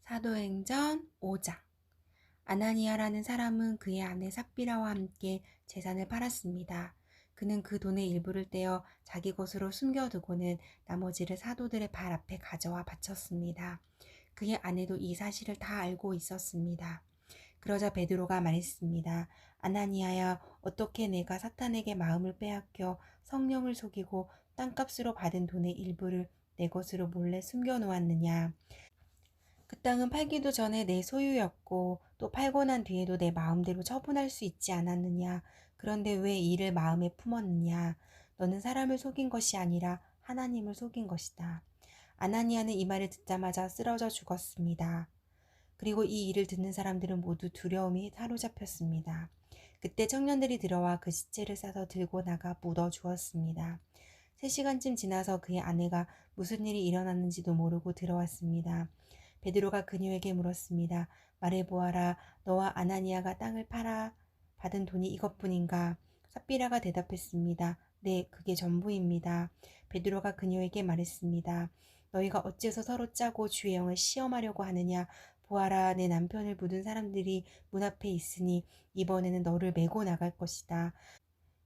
사도행전 5장. 아나니아라는 사람은 그의 아내 삽비라와 함께 재산을 팔았습니다. 그는 그 돈의 일부를 떼어 자기 것으로 숨겨두고는 나머지를 사도들의 발 앞에 가져와 바쳤습니다. 그의 아내도 이 사실을 다 알고 있었습니다. 그러자 베드로가 말했습니다. 아나니아야, 어떻게 내가 사탄에게 마음을 빼앗겨 성령을 속이고 땅값으로 받은 돈의 일부를 내 것으로 몰래 숨겨놓았느냐. 그 땅은 팔기도 전에 내 소유였고 또 팔고 난 뒤에도 내 마음대로 처분할 수 있지 않았느냐. 그런데 왜 이를 마음에 품었느냐. 너는 사람을 속인 것이 아니라 하나님을 속인 것이다. 아나니아는 이 말을 듣자마자 쓰러져 죽었습니다. 그리고 이 일을 듣는 사람들은 모두 두려움이 사로잡혔습니다. 그때 청년들이 들어와 그 시체를 싸서 들고 나가 묻어 주었습니다. 3시간쯤 지나서 그의 아내가 무슨 일이 일어났는지도 모르고 들어왔습니다. 베드로가 그녀에게 물었습니다. 말해보아라. 너와 아나니아가 땅을 팔아 받은 돈이 이것뿐인가? 삽비라가 대답했습니다. 네, 그게 전부입니다. 베드로가 그녀에게 말했습니다. 너희가 어째서 서로 짜고 주의 영을 시험하려고 하느냐? 보아라, 내 남편을 묻은 사람들이 문 앞에 있으니 이번에는 너를 메고 나갈 것이다.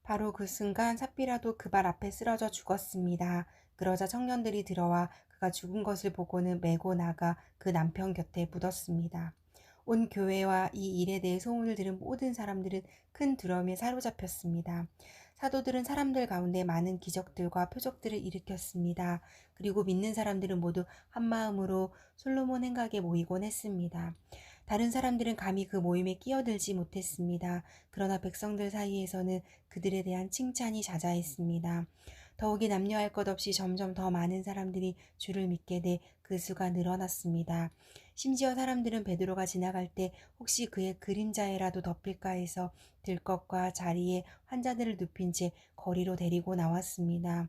바로 그 순간 삽비라도 그 발 앞에 쓰러져 죽었습니다. 그러자 청년들이 들어와 그가 죽은 것을 보고는 메고 나가 그 남편 곁에 묻었습니다. 온 교회와 이 일에 대해 소문을 들은 모든 사람들은 큰 두려움에 사로잡혔습니다. 사도들은 사람들 가운데 많은 기적들과 표적들을 일으켰습니다. 그리고 믿는 사람들은 모두 한마음으로 솔로몬 행각에 모이곤 했습니다. 다른 사람들은 감히 그 모임에 끼어들지 못했습니다. 그러나 백성들 사이에서는 그들에 대한 칭찬이 자자했습니다. 더욱이 남녀할 것 없이 점점 더 많은 사람들이 주를 믿게 돼 그 수가 늘어났습니다. 심지어 사람들은 베드로가 지나갈 때 혹시 그의 그림자에라도 덮일까 해서 들것과 자리에 환자들을 눕힌 채 거리로 데리고 나왔습니다.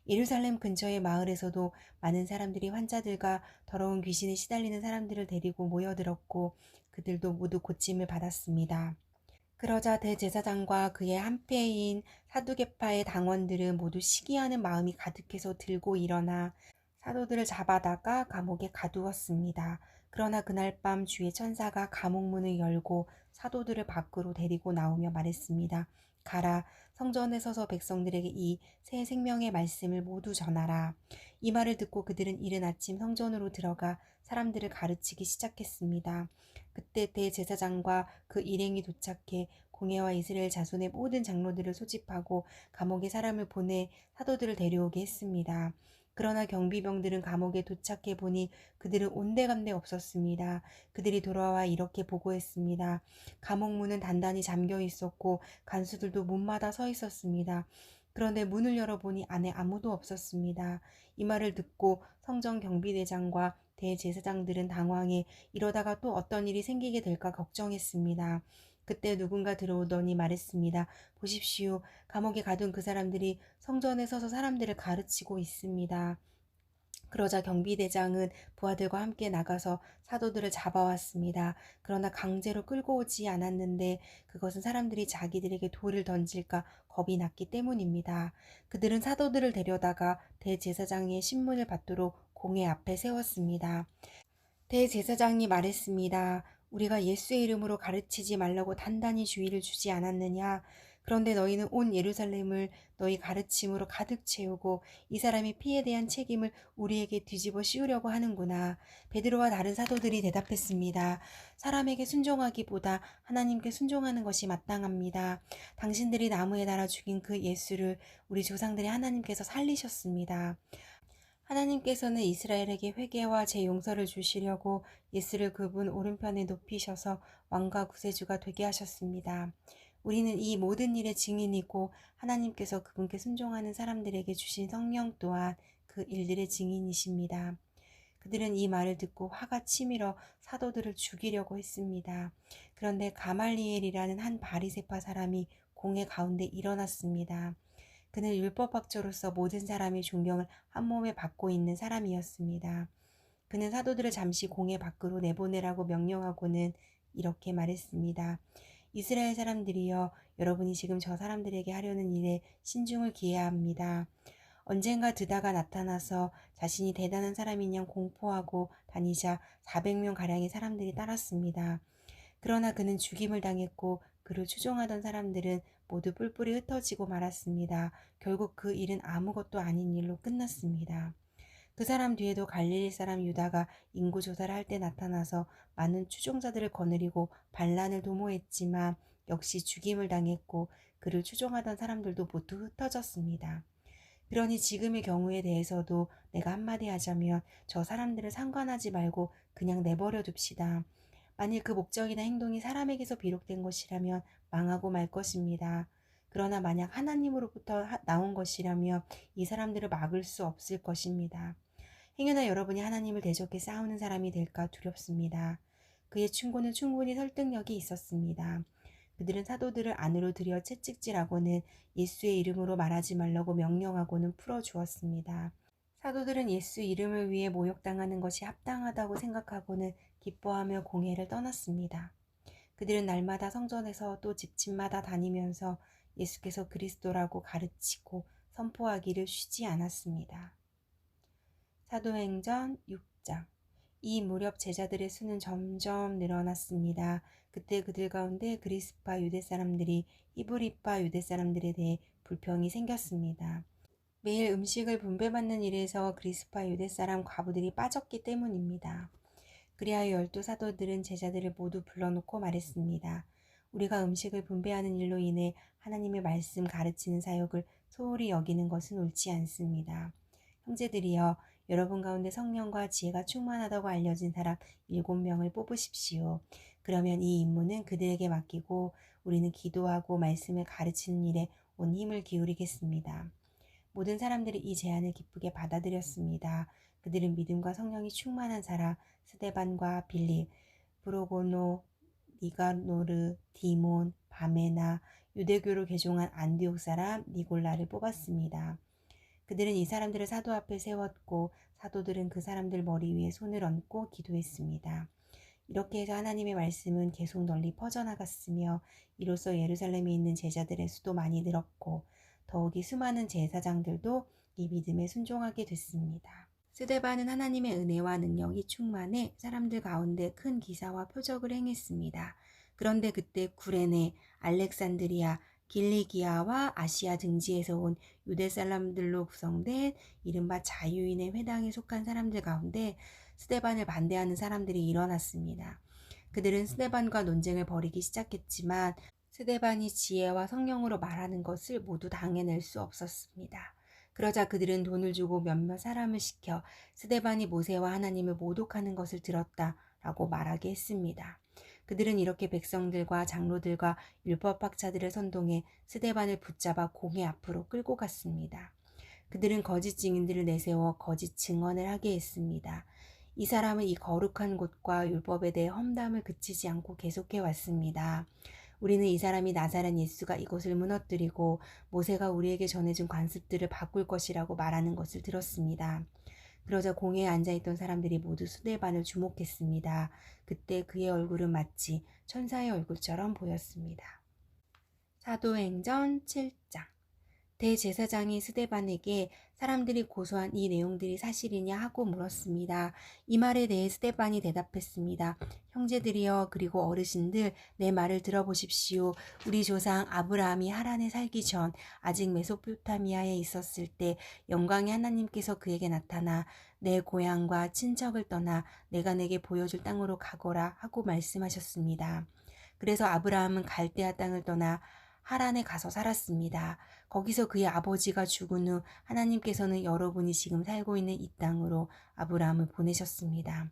예루살렘 근처의 마을에서도 많은 사람들이 환자들과 더러운 귀신에 시달리는 사람들을 데리고 모여들었고 그들도 모두 고침을 받았습니다. 그러자 대제사장과 그의 한패인 사두개파의 당원들은 모두 시기하는 마음이 가득해서 들고 일어나 사도들을 잡아다가 감옥에 가두었습니다. 그러나 그날 밤 주의 천사가 감옥 문을 열고 사도들을 밖으로 데리고 나오며 말했습니다. 가라, 성전에 서서 백성들에게 이 새 생명의 말씀을 모두 전하라. 이 말을 듣고 그들은 이른 아침 성전으로 들어가 사람들을 가르치기 시작했습니다. 그때 대제사장과 그 일행이 도착해 공회와 이스라엘 자손의 모든 장로들을 소집하고 감옥에 사람을 보내 사도들을 데려오게 했습니다. 그러나 경비병들은 감옥에 도착해 보니 그들은 온데간데 없었습니다. 그들이 돌아와 이렇게 보고했습니다. 감옥 문은 단단히 잠겨 있었고 간수들도 문마다 서 있었습니다. 그런데 문을 열어보니 안에 아무도 없었습니다. 이 말을 듣고 성전 경비대장과 대제사장들은 당황해 이러다가 또 어떤 일이 생기게 될까 걱정했습니다. 그때 누군가 들어오더니 말했습니다. 보십시오. 감옥에 가둔 그 사람들이 성전에 서서 사람들을 가르치고 있습니다. 그러자 경비대장은 부하들과 함께 나가서 사도들을 잡아왔습니다. 그러나 강제로 끌고 오지 않았는데 그것은 사람들이 자기들에게 돌을 던질까 겁이 났기 때문입니다. 그들은 사도들을 데려다가 대제사장의 신문을 받도록 공회 앞에 세웠습니다. 대제사장이 말했습니다. 우리가 예수의 이름으로 가르치지 말라고 단단히 주의를 주지 않았느냐? 그런데 너희는 온 예루살렘을 너희 가르침으로 가득 채우고 이 사람의 피에 대한 책임을 우리에게 뒤집어 씌우려고 하는구나. 베드로와 다른 사도들이 대답했습니다. 사람에게 순종하기보다 하나님께 순종하는 것이 마땅합니다. 당신들이 나무에 달아 죽인 그 예수를 우리 조상들의 하나님께서 살리셨습니다. 하나님께서는 이스라엘에게 회개와 재용서를 주시려고 예수를 그분 오른편에 높이셔서 왕과 구세주가 되게 하셨습니다. 우리는 이 모든 일의 증인이고 하나님께서 그분께 순종하는 사람들에게 주신 성령 또한 그 일들의 증인이십니다. 그들은 이 말을 듣고 화가 치밀어 사도들을 죽이려고 했습니다. 그런데 가말리엘이라는 한 바리새파 사람이 공회 가운데 일어났습니다. 그는 율법학자로서 모든 사람의 존경을 한몸에 받고 있는 사람이었습니다. 그는 사도들을 잠시 공회 밖으로 내보내라고 명령하고는 이렇게 말했습니다. 이스라엘 사람들이여, 여러분이 지금 저 사람들에게 하려는 일에 신중을 기해야 합니다. 언젠가 드다가 나타나서 자신이 대단한 사람인 양 공포하고 다니자 400명가량의 사람들이 따랐습니다. 그러나 그는 죽임을 당했고 그를 추종하던 사람들은 모두 뿔뿔이 흩어지고 말았습니다. 결국 그 일은 아무것도 아닌 일로 끝났습니다. 그 사람 뒤에도 갈릴리 사람 유다가 인구 조사를 할 때 나타나서 많은 추종자들을 거느리고 반란을 도모했지만 역시 죽임을 당했고 그를 추종하던 사람들도 모두 흩어졌습니다. 그러니 지금의 경우에 대해서도 내가 한마디 하자면 저 사람들을 상관하지 말고 그냥 내버려 둡시다. 만일 그 목적이나 행동이 사람에게서 비롯된 것이라면 망하고 말 것입니다. 그러나 만약 하나님으로부터 나온 것이라면 이 사람들을 막을 수 없을 것입니다. 행여나 여러분이 하나님을 대적해 싸우는 사람이 될까 두렵습니다. 그의 충고는 충분히 설득력이 있었습니다. 그들은 사도들을 안으로 들여 채찍질하고는 예수의 이름으로 말하지 말라고 명령하고는 풀어주었습니다. 사도들은 예수 이름을 위해 모욕당하는 것이 합당하다고 생각하고는 기뻐하며 공회를 떠났습니다. 그들은 날마다 성전에서 또 집집마다 다니면서 예수께서 그리스도라고 가르치고 선포하기를 쉬지 않았습니다. 사도행전 6장. 이 무렵 제자들의 수는 점점 늘어났습니다. 그때 그들 가운데 그리스파 유대 사람들이 히브리파 유대 사람들에 대해 불평이 생겼습니다. 매일 음식을 분배받는 일에서 그리스파 유대 사람 과부들이 빠졌기 때문입니다. 그리하여 12사도들은 제자들을 모두 불러놓고 말했습니다. 우리가 음식을 분배하는 일로 인해 하나님의 말씀 가르치는 사역을 소홀히 여기는 것은 옳지 않습니다. 형제들이여, 여러분 가운데 성령과 지혜가 충만하다고 알려진 사람 7명을 뽑으십시오. 그러면 이 임무는 그들에게 맡기고 우리는 기도하고 말씀을 가르치는 일에 온 힘을 기울이겠습니다. 모든 사람들이 이 제안을 기쁘게 받아들였습니다. 그들은 믿음과 성령이 충만한 사람 스데반과 빌립, 브로고노, 니가노르, 디몬, 바메나, 유대교로 개종한 안디옥 사람 니골라를 뽑았습니다. 그들은 이 사람들을 사도 앞에 세웠고 사도들은 그 사람들 머리 위에 손을 얹고 기도했습니다. 이렇게 해서 하나님의 말씀은 계속 널리 퍼져나갔으며 이로써 예루살렘에 있는 제자들의 수도 많이 늘었고 더욱이 수많은 제사장들도 이 믿음에 순종하게 됐습니다. 스데반은 하나님의 은혜와 능력이 충만해 사람들 가운데 큰 기사와 표적을 행했습니다. 그런데 그때 구레네, 알렉산드리아, 길리기아와 아시아 등지에서 온 유대 사람들로 구성된 이른바 자유인의 회당에 속한 사람들 가운데 스데반을 반대하는 사람들이 일어났습니다. 그들은 스데반과 논쟁을 벌이기 시작했지만 스데반이 지혜와 성령으로 말하는 것을 모두 당해낼 수 없었습니다. 그러자 그들은 돈을 주고 몇몇 사람을 시켜 스데반이 모세와 하나님을 모독하는 것을 들었다라고 말하게 했습니다. 그들은 이렇게 백성들과 장로들과 율법학자들을 선동해 스데반을 붙잡아 공회 앞으로 끌고 갔습니다. 그들은 거짓 증인들을 내세워 거짓 증언을 하게 했습니다. 이 사람은 이 거룩한 곳과 율법에 대해 험담을 그치지 않고 계속해 왔습니다. 우리는 이 사람이 나사렛 예수가 이곳을 무너뜨리고 모세가 우리에게 전해준 관습들을 바꿀 것이라고 말하는 것을 들었습니다. 그러자 공회에 앉아있던 사람들이 모두 스데반을 주목했습니다. 그때 그의 얼굴은 마치 천사의 얼굴처럼 보였습니다. 사도행전 7장. 대제사장이 스데반에게 사람들이 고소한 이 내용들이 사실이냐 하고 물었습니다. 이 말에 대해 스데반이 대답했습니다. 형제들이여, 그리고 어르신들, 내 말을 들어보십시오. 우리 조상 아브라함이 하란에 살기 전 아직 메소포타미아에 있었을 때 영광의 하나님께서 그에게 나타나 내 고향과 친척을 떠나 내가 내게 보여줄 땅으로 가거라 하고 말씀하셨습니다. 그래서 아브라함은 갈대아 땅을 떠나 하란에 가서 살았습니다. 거기서 그의 아버지가 죽은 후 하나님께서는 여러분이 지금 살고 있는 이 땅으로 아브라함을 보내셨습니다.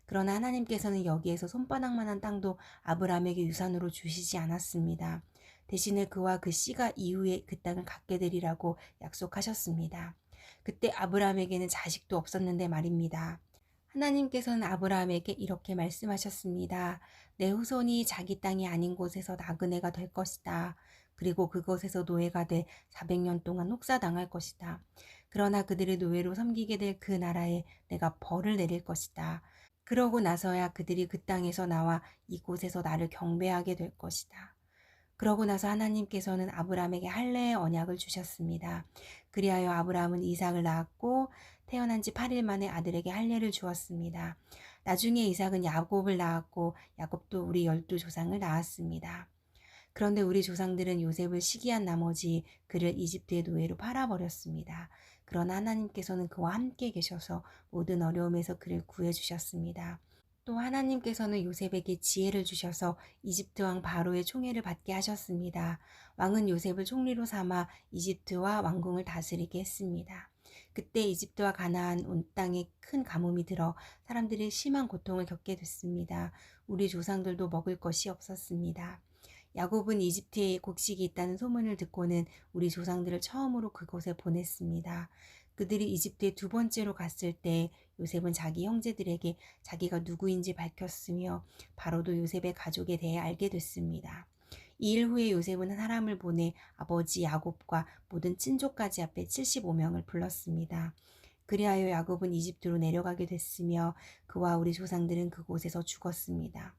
그러나 하나님께서는 여기에서 손바닥만한 땅도 아브라함에게 유산으로 주시지 않았습니다. 대신에 그와 그 씨가 이후에 그 땅을 갖게 되리라고 약속하셨습니다. 그때 아브라함에게는 자식도 없었는데 말입니다. 하나님께서는 아브라함에게 이렇게 말씀하셨습니다. 내 후손이 자기 땅이 아닌 곳에서 나그네가 될 것이다. 그리고 그곳에서 노예가 돼 400년 동안 혹사당할 것이다. 그러나 그들을 노예로 섬기게 될 그 나라에 내가 벌을 내릴 것이다. 그러고 나서야 그들이 그 땅에서 나와 이곳에서 나를 경배하게 될 것이다. 그러고 나서 하나님께서는 아브라함에게 할례의 언약을 주셨습니다. 그리하여 아브라함은 이삭을 낳았고 태어난 지 8일 만에 아들에게 할례를 주었습니다. 나중에 이삭은 야곱을 낳았고 야곱도 우리 12조상을 낳았습니다. 그런데 우리 조상들은 요셉을 시기한 나머지 그를 이집트의 노예로 팔아버렸습니다. 그러나 하나님께서는 그와 함께 계셔서 모든 어려움에서 그를 구해주셨습니다. 또 하나님께서는 요셉에게 지혜를 주셔서 이집트 왕 바로의 총애를 받게 하셨습니다. 왕은 요셉을 총리로 삼아 이집트와 왕궁을 다스리게 했습니다. 그때 이집트와 가나안 온 땅에 큰 가뭄이 들어 사람들이 심한 고통을 겪게 됐습니다. 우리 조상들도 먹을 것이 없었습니다. 야곱은 이집트에 곡식이 있다는 소문을 듣고는 우리 조상들을 처음으로 그곳에 보냈습니다. 그들이 이집트에 두 번째로 갔을 때 요셉은 자기 형제들에게 자기가 누구인지 밝혔으며 바로도 요셉의 가족에 대해 알게 됐습니다. 이 일 후에 요셉은 사람을 보내 아버지 야곱과 모든 친족까지 앞에 75명을 불렀습니다. 그리하여 야곱은 이집트로 내려가게 됐으며 그와 우리 조상들은 그곳에서 죽었습니다.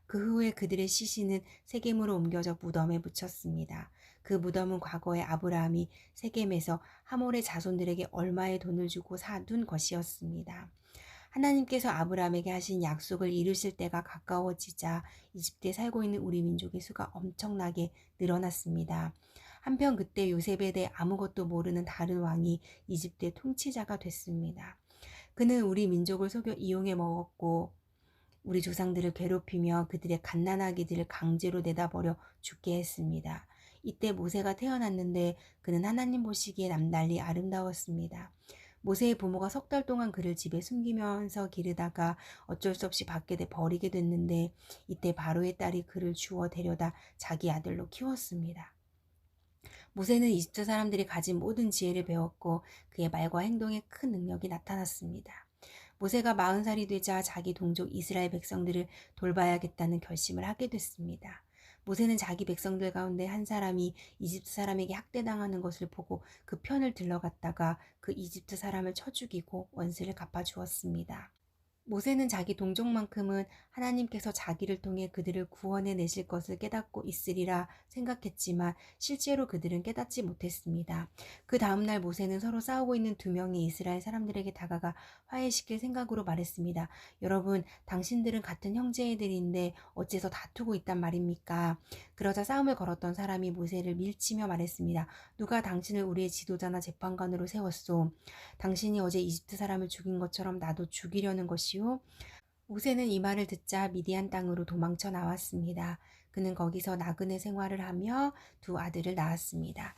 그 후에 그들의 시신은 세겜으로 옮겨져 무덤에 묻혔습니다. 그 무덤은 과거에 아브라함이 세겜에서 하몰의 자손들에게 얼마의 돈을 주고 사둔 것이었습니다. 하나님께서 아브라함에게 하신 약속을 이루실 때가 가까워지자 이집트에 살고 있는 우리 민족의 수가 엄청나게 늘어났습니다. 한편 그때 요셉에 대해 아무것도 모르는 다른 왕이 이집트의 통치자가 됐습니다. 그는 우리 민족을 속여 이용해 먹었고 우리 조상들을 괴롭히며 그들의 갓난아기들을 강제로 내다버려 죽게 했습니다. 이때 모세가 태어났는데 그는 하나님 보시기에 남달리 아름다웠습니다. 모세의 부모가 석 달 동안 그를 집에 숨기면서 기르다가 어쩔 수 없이 밖에 내 버리게 됐는데 이때 바로의 딸이 그를 주워 데려다 자기 아들로 키웠습니다. 모세는 이집트 사람들이 가진 모든 지혜를 배웠고 그의 말과 행동에 큰 능력이 나타났습니다. 모세가 40살이 되자 자기 동족 이스라엘 백성들을 돌봐야겠다는 결심을 하게 됐습니다. 모세는 자기 백성들 가운데 한 사람이 이집트 사람에게 학대당하는 것을 보고 그 편을 들러갔다가 그 이집트 사람을 쳐 죽이고 원수를 갚아주었습니다. 모세는 자기 동족만큼은 하나님께서 자기를 통해 그들을 구원해 내실 것을 깨닫고 있으리라 생각했지만 실제로 그들은 깨닫지 못했습니다. 그 다음날 모세는 서로 싸우고 있는 두 명의 이스라엘 사람들에게 다가가 화해시킬 생각으로 말했습니다. 여러분, 당신들은 같은 형제들인데 어째서 다투고 있단 말입니까? 그러자 싸움을 걸었던 사람이 모세를 밀치며 말했습니다. 누가 당신을 우리의 지도자나 재판관으로 세웠소? 당신이 어제 이집트 사람을 죽인 것처럼 나도 죽이려는 것이오. 모세는 이 말을 듣자 미디안 땅으로 도망쳐 나왔습니다. 그는 거기서 나그네 생활을 하며 두 아들을 낳았습니다.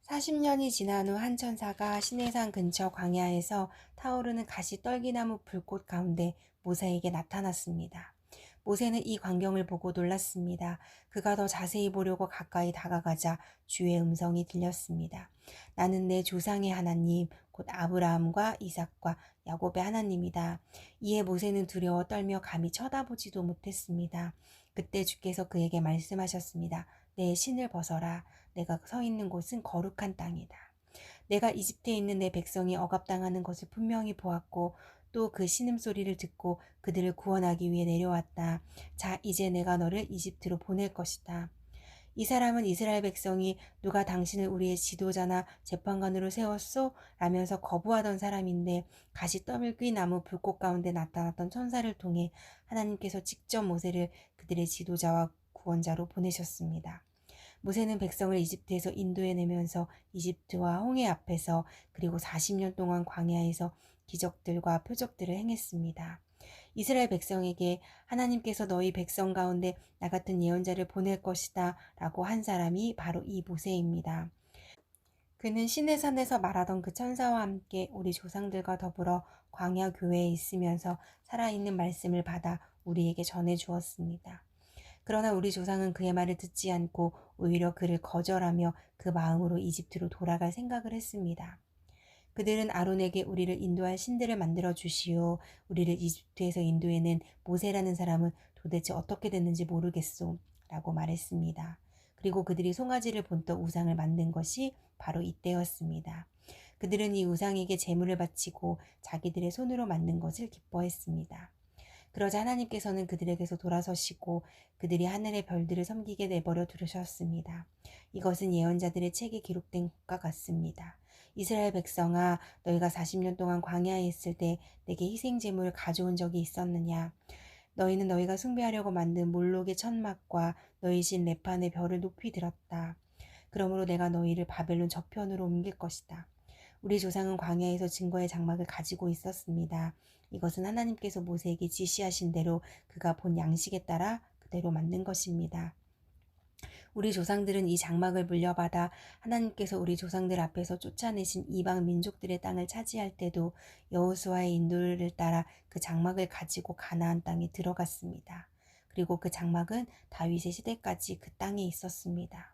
40년이 지난 후 한 천사가 시내산 근처 광야에서 타오르는 가시 떨기나무 불꽃 가운데 모세에게 나타났습니다. 모세는 이 광경을 보고 놀랐습니다. 그가 더 자세히 보려고 가까이 다가가자 주의 음성이 들렸습니다. 나는 내 조상의 하나님, 곧 아브라함과 이삭과 야곱의 하나님이다. 이에 모세는 두려워 떨며 감히 쳐다보지도 못했습니다. 그때 주께서 그에게 말씀하셨습니다. 내 신을 벗어라. 내가 서 있는 곳은 거룩한 땅이다. 내가 이집트에 있는 내 백성이 억압당하는 것을 분명히 보았고 또 그 신음소리를 듣고 그들을 구원하기 위해 내려왔다. 자, 이제 내가 너를 이집트로 보낼 것이다. 이 사람은 이스라엘 백성이 누가 당신을 우리의 지도자나 재판관으로 세웠소? 라면서 거부하던 사람인데 가시 떠밀기 나무 불꽃 가운데 나타났던 천사를 통해 하나님께서 직접 모세를 그들의 지도자와 구원자로 보내셨습니다. 모세는 백성을 이집트에서 인도해내면서 이집트와 홍해 앞에서 그리고 40년 동안 광야에서 기적들과 표적들을 행했습니다. 이스라엘 백성에게 하나님께서 너희 백성 가운데 나 같은 예언자를 보낼 것이다 라고 한 사람이 바로 이 모세입니다. 그는 시내산에서 말하던 그 천사와 함께 우리 조상들과 더불어 광야 교회에 있으면서 살아있는 말씀을 받아 우리에게 전해 주었습니다. 그러나 우리 조상은 그의 말을 듣지 않고 오히려 그를 거절하며 그 마음으로 이집트로 돌아갈 생각을 했습니다. 그들은 아론에게 우리를 인도할 신들을 만들어 주시오. 우리를 이집트에서 인도해낸 모세라는 사람은 도대체 어떻게 됐는지 모르겠소. 라고 말했습니다. 그리고 그들이 송아지를 본떠 우상을 만든 것이 바로 이때였습니다. 그들은 이 우상에게 제물을 바치고 자기들의 손으로 만든 것을 기뻐했습니다. 그러자 하나님께서는 그들에게서 돌아서시고 그들이 하늘의 별들을 섬기게 내버려 두셨습니다. 이것은 예언자들의 책에 기록된 것과 같습니다. 이스라엘 백성아, 너희가 40년 동안 광야에 있을 때 내게 희생 제물을 가져온 적이 있었느냐? 너희는 너희가 숭배하려고 만든 몰록의 천막과 너희 신 레판의 별을 높이 들었다. 그러므로 내가 너희를 바벨론 저편으로 옮길 것이다. 우리 조상은 광야에서 증거의 장막을 가지고 있었습니다. 이것은 하나님께서 모세에게 지시하신 대로 그가 본 양식에 따라 그대로 만든 것입니다. 우리 조상들은 이 장막을 물려받아 하나님께서 우리 조상들 앞에서 쫓아내신 이방 민족들의 땅을 차지할 때도 여호수아의 인도를 따라 그 장막을 가지고 가나안 땅에 들어갔습니다. 그리고 그 장막은 다윗의 시대까지 그 땅에 있었습니다.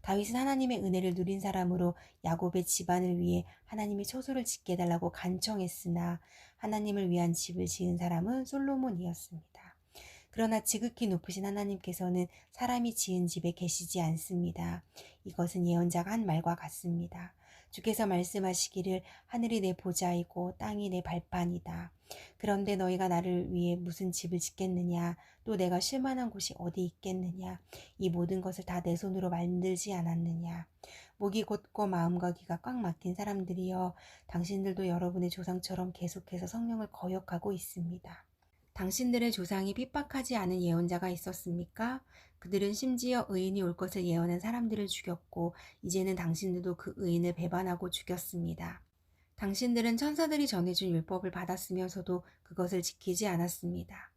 다윗은 하나님의 은혜를 누린 사람으로 야곱의 집안을 위해 하나님의 처소를 짓게 해달라고 간청했으나 하나님을 위한 집을 지은 사람은 솔로몬이었습니다. 그러나 지극히 높으신 하나님께서는 사람이 지은 집에 계시지 않습니다. 이것은 예언자가 한 말과 같습니다. 주께서 말씀하시기를 하늘이 내 보좌이고 땅이 내 발판이다. 그런데 너희가 나를 위해 무슨 집을 짓겠느냐? 또 내가 쉴 만한 곳이 어디 있겠느냐? 이 모든 것을 다 내 손으로 만들지 않았느냐? 목이 곧고 마음과 귀가 꽉 막힌 사람들이여, 당신들도 여러분의 조상처럼 계속해서 성령을 거역하고 있습니다. 당신들의 조상이 핍박하지 않은 예언자가 있었습니까? 그들은 심지어 의인이 올 것을 예언한 사람들을 죽였고 이제는 당신들도 그 의인을 배반하고 죽였습니다. 당신들은 천사들이 전해준 율법을 받았으면서도 그것을 지키지 않았습니다.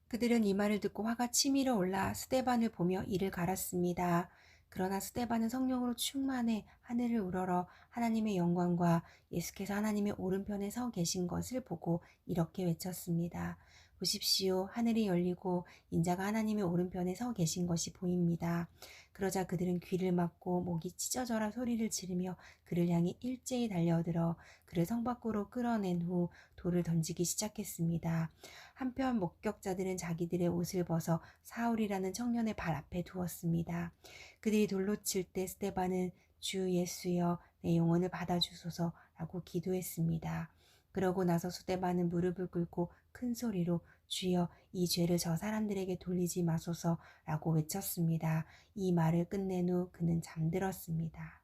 그들은 이 말을 듣고 화가 치밀어 올라 스데반을 보며 이를 갈았습니다. 그러나 스데반은 성령으로 충만해 하늘을 우러러 하나님의 영광과 예수께서 하나님의 오른편에 서 계신 것을 보고 이렇게 외쳤습니다. 보십시오. 하늘이 열리고 인자가 하나님의 오른편에 서 계신 것이 보입니다. 그러자 그들은 귀를 막고 목이 찢어져라 소리를 지르며 그를 향해 일제히 달려들어 그를 성 밖으로 끌어낸 후 돌을 던지기 시작했습니다. 한편 목격자들은 자기들의 옷을 벗어 사울이라는 청년의 발 앞에 두었습니다. 그들이 돌로 칠 때 스데반은 주 예수여 내 영혼을 받아주소서라고 기도했습니다. 그러고 나서 스데반은 무릎을 꿇고 큰 소리로 주여 이 죄를 저 사람들에게 돌리지 마소서라고 외쳤습니다. 이 말을 끝낸 후 그는 잠들었습니다.